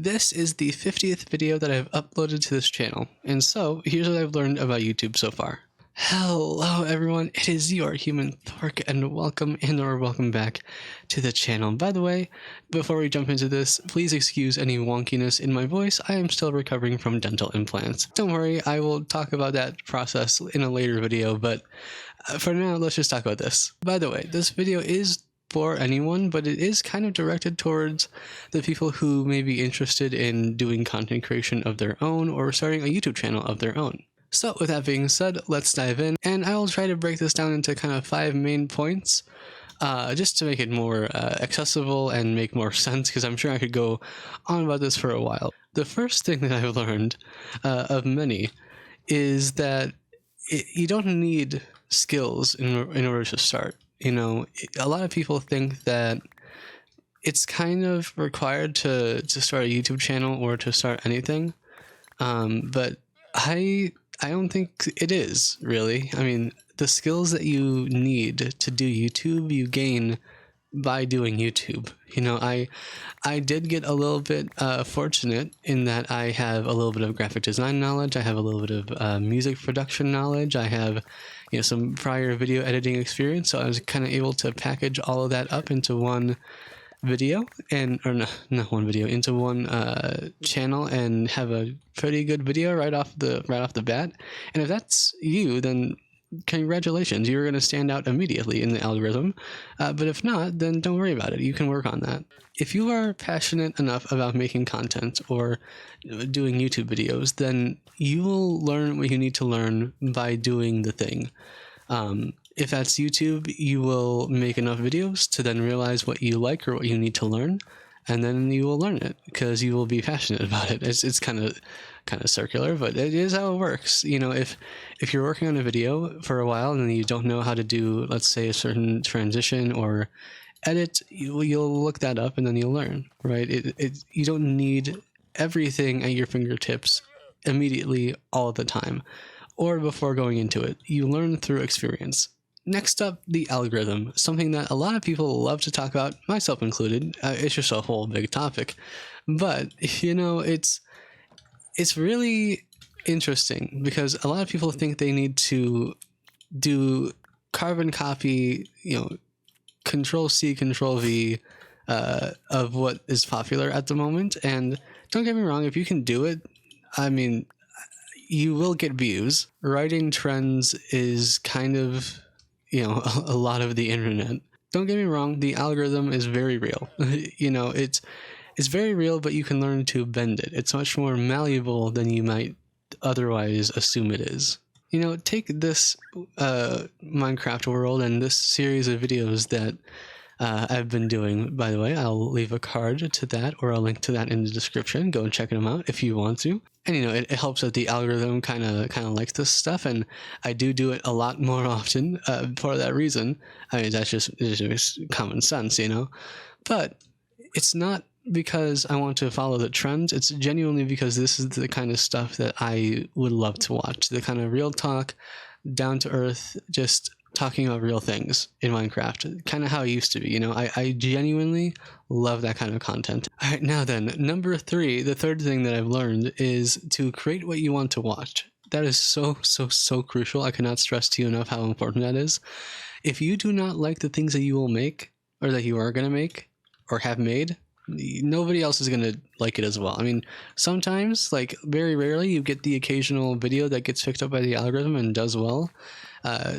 This is the 50th video that I've uploaded to this channel, and so here's what I've learned about YouTube so far. Hello everyone, it is your human Thork, and welcome back to the channel. By the way, before we jump into this, please excuse any wonkiness in my voice. I am still recovering from dental implants. Don't worry, I will talk about that process in a later video, but for now, let's just talk about this. By the way, this video is for anyone, but it is kind of directed towards the people who may be interested in doing content creation of their own or starting a YouTube channel of their own. So with that being said, let's dive in, and I will try to break this down into kind of 5 main points just to make it more accessible and make more sense, because I'm sure I could go on about this for a while. The first thing that I've learned of many is that you don't need skills in order to start. You know, a lot of people think that it's kind of required to start a YouTube channel or to start anything, but I don't think it is, really. I mean, the skills that you need to do YouTube, you gain by doing YouTube. You know, I did get a little bit fortunate in that I have a little bit of graphic design knowledge, I have a little bit of music production knowledge, I have, you know, some prior video editing experience, so I was kind of able to package all of that up into one video, not one video, into one channel, and have a pretty good video right off the bat. And if that's you, then congratulations, you're going to stand out immediately in the algorithm. But if not, then don't worry about it. You can work on that. If you are passionate enough about making content or doing YouTube videos, then you will learn what you need to learn by doing the thing. If that's YouTube, you will make enough videos to then realize what you like or what you need to learn, and then you will learn it because you will be passionate about it. It's kind of circular, but it is how it works. You know, if you're working on a video for a while and you don't know how to do, let's say, a certain transition or edit, you'll look that up and then you'll learn, right? You don't need everything at your fingertips immediately all the time or before going into it. You learn through experience. Next up, the algorithm, something that a lot of people love to talk about, myself included. It's just a whole big topic, but you know, it's really interesting because a lot of people think they need to do carbon copy, you know, Control C, Control V of what is popular at the moment. And don't get me wrong, if you can do it, I mean, you will get views. Writing trends is kind of, you know, a lot of the internet. Don't get me wrong, the algorithm is very real. You know, it's very real, but you can learn to bend it. It's much more malleable than you might otherwise assume it is. You know, take this Minecraft world and this series of videos that I've been doing. By the way, I'll leave a card to that or a link to that in the description. Go and check them out if you want to. And you know, it helps that the algorithm kind of likes this stuff, and I do it a lot more often for that reason. I mean, it's just common sense, you know. But it's not because I want to follow the trends. It's genuinely because this is the kind of stuff that I would love to watch. The kind of real talk, down to earth, just talking about real things in Minecraft, kind of how it used to be, you know. I genuinely love that kind of content. All right, now then, number 3, the third thing that I've learned is to create what you want to watch. That is so crucial. I cannot stress to you enough how important that is. If you do not like the things that you will make, or that you are going to make, or have made, nobody else is going to like it as well. I mean, sometimes, like very rarely, you get the occasional video that gets picked up by the algorithm and does well,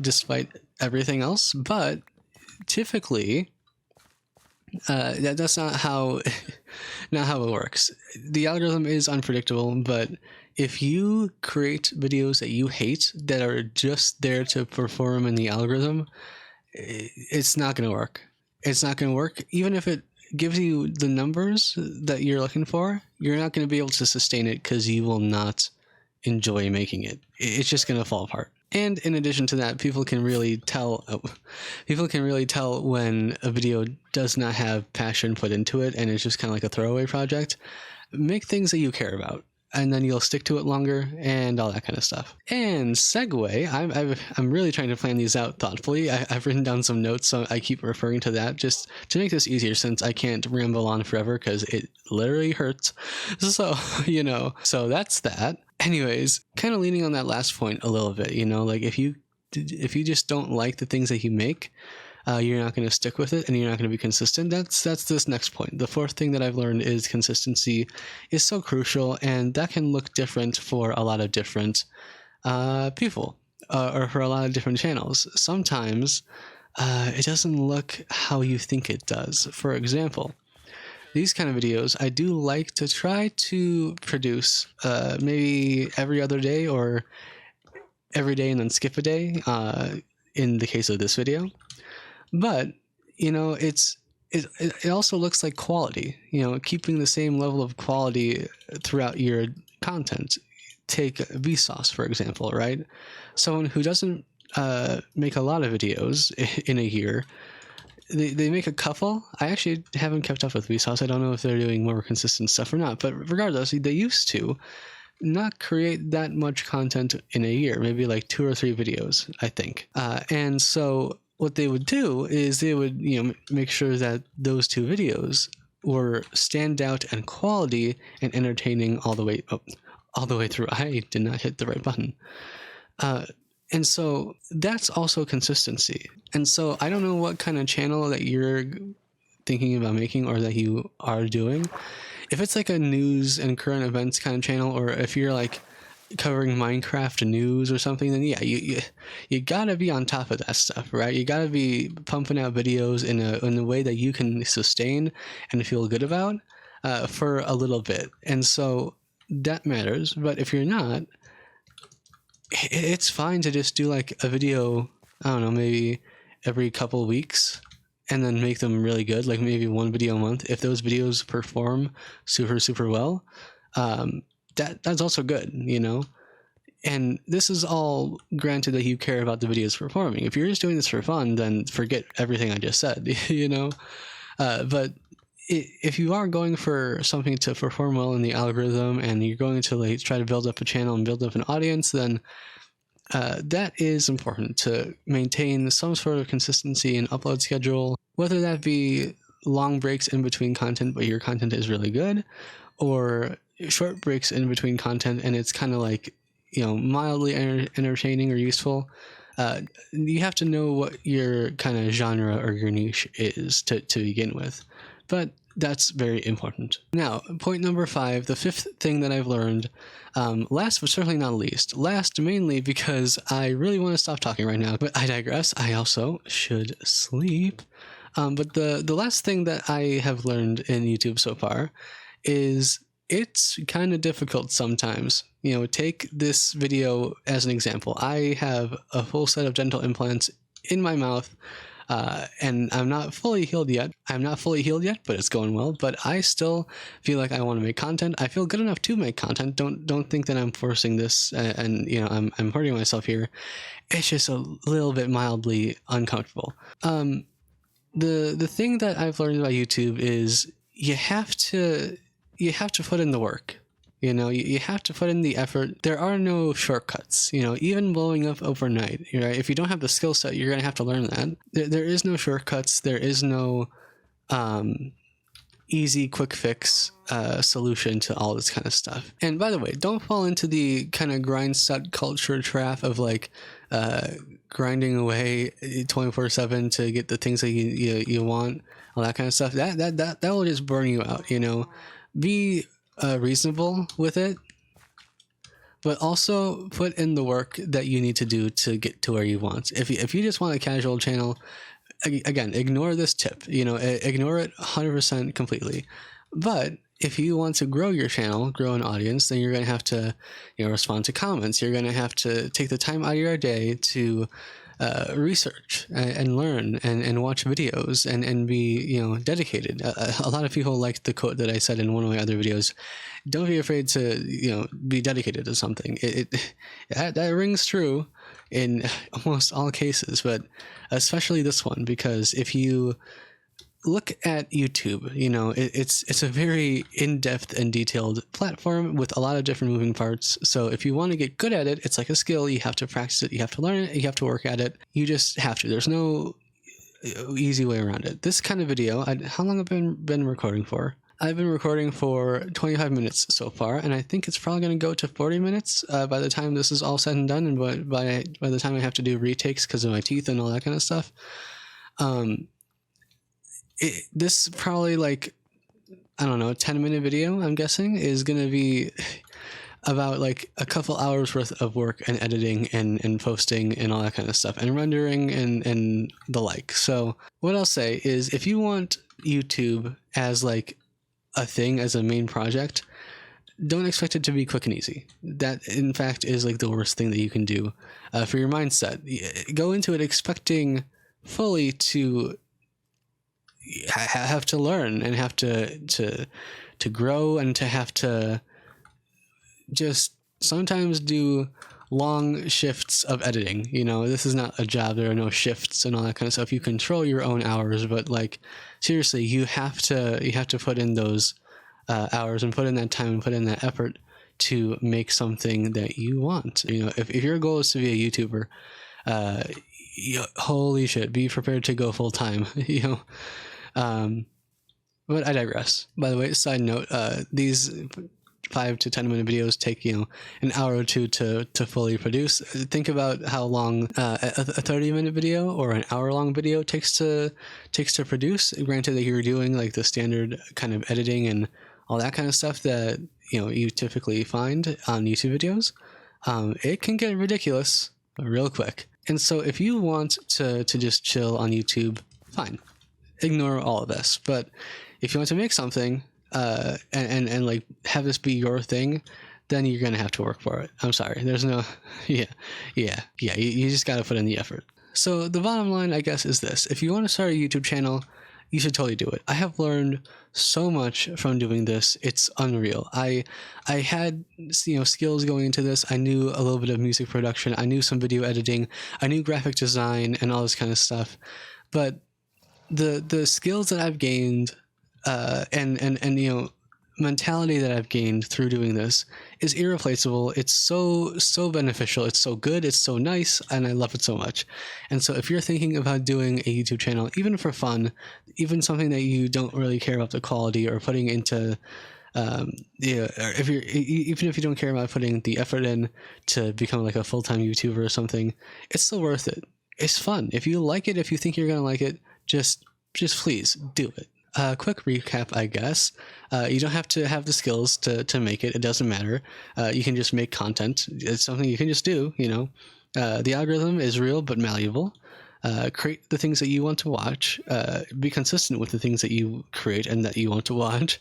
despite everything else. But typically, that's not how it works. The algorithm is unpredictable, but if you create videos that you hate that are just there to perform in the algorithm, it's not going to work. It's not going to work. Even if it gives you the numbers that you're looking for, you're not going to be able to sustain it because you will not enjoy making it. It's just going to fall apart. And in addition to that, people can really tell when a video does not have passion put into it and it's just kind of like a throwaway project. Make things that you care about. and then you'll stick to it longer and all that kind of stuff. And segue, I'm really trying to plan these out thoughtfully. I've written down some notes, so I keep referring to that just to make this easier, since I can't ramble on forever because it literally hurts. So, so that's that. Anyways, kind of leaning on that last point a little bit, like if you just don't like the things that you make, you're not going to stick with it and you're not going to be consistent. That's this next point. The fourth thing that I've learned is consistency is so crucial, and that can look different for a lot of different people or for a lot of different channels. Sometimes it doesn't look how you think it does. For example, these kind of videos, I do like to try to produce maybe every other day or every day and then skip a day in the case of this video. But, it also looks like quality, keeping the same level of quality throughout your content. Take Vsauce, for example, right? Someone who doesn't make a lot of videos in a year, they make a couple. I actually haven't kept up with Vsauce. I don't know if they're doing more consistent stuff or not, but regardless, they used to not create that much content in a year, maybe like 2 or 3 videos, I think. And so what they would do is they would, make sure that those 2 videos were standout and quality and entertaining all the way through. I did not hit the right button. And so that's also consistency. And so I don't know what kind of channel that you're thinking about making or that you are doing. If it's like a news and current events kind of channel, or if you're like covering Minecraft news or something, then yeah, you gotta be on top of that stuff, right? You gotta be pumping out videos in a way that you can sustain and feel good about for a little bit. And so that matters. But if you're not, it's fine to just do like a video, I don't know, maybe every couple weeks, and then make them really good, like maybe 1 video a month. If those videos perform super well, that's also good, And this is all granted that you care about the videos performing. If you're just doing this for fun, then forget everything I just said, But if you are going for something to perform well in the algorithm, and you're going to like try to build up a channel and build up an audience, then that is important to maintain some sort of consistency in upload schedule, whether that be long breaks in between content, but your content is really good, or short breaks in between content and it's kind of like, mildly entertaining or useful. You have to know what your kind of genre or your niche is to begin with. But that's very important. Now, point number 5, the 5th thing that I've learned, last but certainly not least. Last mainly because I really want to stop talking right now, but I digress. I also should sleep. But the last thing that I have learned in YouTube so far is it's kind of difficult sometimes. Take this video as an example. I have a full set of dental implants in my mouth, and I'm not fully healed yet. But it's going well. But I still feel like I want to make content. I feel good enough to make content. Don't think that I'm forcing this and I'm hurting myself here. It's just a little bit mildly uncomfortable. The thing that I've learned about YouTube is you have to put in the work. You have to put in the effort. There are no shortcuts, even blowing up overnight, right? If you don't have the skill set, you're going to have to learn that. There is no shortcuts. There is no easy, quick fix solution to all this kind of stuff. And by the way, don't fall into the kind of grind set culture trap of like grinding away 24/7 to get the things that you want, all that kind of stuff. That will just burn you out, Be reasonable with it, but also put in the work that you need to do to get to where you want. If you just want a casual channel, again, ignore this tip, ignore it 100% completely. But if you want to grow your channel, grow an audience, then you're going to have to, respond to comments. You're going to have to take the time out of your day to research and learn and watch videos and be dedicated. A lot of people like the quote that I said in one of my other videos: don't be afraid to be dedicated to something. That rings true in almost all cases, but especially this one, because if you look at YouTube. You know, it's a very in-depth and detailed platform with a lot of different moving parts. So if you want to get good at it, it's like a skill. You have to practice it. You have to learn it. You have to work at it. You just have to. There's no easy way around it. This kind of video, how long have I been recording for? I've been recording for 25 minutes so far, and I think it's probably going to go to 40 minutes by the time this is all said and done, and by the time I have to do retakes because of my teeth and all that kind of stuff. This probably, like, I don't know, 10-minute video, I'm guessing, is going to be about like a couple hours worth of work and editing and posting and all that kind of stuff, and rendering and the like. So what I'll say is, if you want YouTube as like a thing, as a main project, don't expect it to be quick and easy. That, in fact, is like the worst thing that you can do for your mindset. Go into it expecting fully to have to learn and have to grow, and to have to just sometimes do long shifts of editing. You know, this is not a job. There are no shifts and all that kind of stuff. You control your own hours, but like, seriously, you have to put in those hours and put in that time and put in that effort to make something that you want. You know, if your goal is to be a YouTuber, holy shit, be prepared to go full time. You know, but I digress. By the way, side note, these 5 to 10 minute videos take, you know, an hour or two to fully produce. Think about how long a 30-minute video or an hour-long video takes to produce. Granted that you're doing like the standard kind of editing and all that kind of stuff that, you know, you typically find on YouTube videos. It can get ridiculous real quick. And so if you want to just chill on YouTube, fine, ignore all of this. But if you want to make something and like have this be your thing, then you're gonna have to work for it. I'm sorry, there's no you just gotta put in the effort. So the bottom line, I guess, is this: if you want to start a YouTube channel, you should totally do it. I have learned so much from doing this. It's unreal. I had, you know, skills going into this. I knew a little bit of music production, I knew some video editing, I knew graphic design and all this kind of stuff, but the skills that I've gained and you know, mentality that I've gained through doing this is irreplaceable. It's so beneficial. It's so good. It's so nice, and I love it so much. And so if you're thinking about doing a YouTube channel, even for fun, even something that you don't really care about the quality or putting into, yeah, or even if you don't care about putting the effort in to become like a full-time YouTuber or something, it's still worth it. It's fun. If you like it, if you think you're gonna like it, just please do it. Quick recap, I guess. You don't have to have the skills to make it. It doesn't matter. You can just make content. It's something you can just do, you know. The algorithm is real but malleable. Create the things that you want to watch. Be consistent with the things that you create and that you want to watch.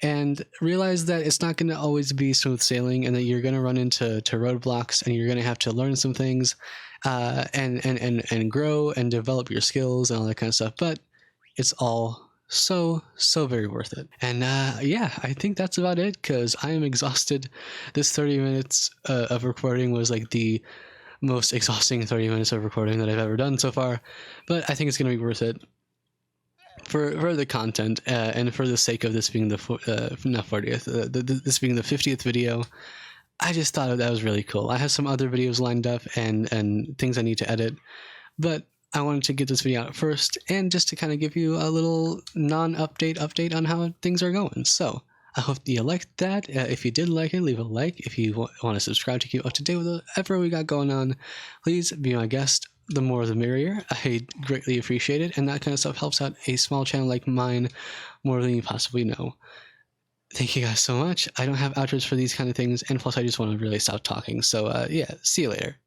And realize that it's not going to always be smooth sailing, and that you're going to run into roadblocks, and you're going to have to learn some things and grow and develop your skills and all that kind of stuff. But it's all so very worth it. And yeah, I think that's about it, because I am exhausted. This 30 minutes of recording was like the most exhausting 30 minutes of recording that I've ever done so far, but I think it's going to be worth it for the content and for the sake of this being the not 40th, this being the 50th video. I just thought that was really cool. I have some other videos lined up and things I need to edit, but I wanted to get this video out first, and just to kind of give you a little update on how things are going. So I hope you liked that. If you did like it, leave a like. If you want to subscribe to keep up to date with whatever we got going on, please be my guest. The more the merrier. I greatly appreciate it, and that kind of stuff helps out a small channel like mine more than you possibly know. Thank you guys so much. I don't have outros for these kind of things, and plus I just want to really stop talking. So yeah, see you later.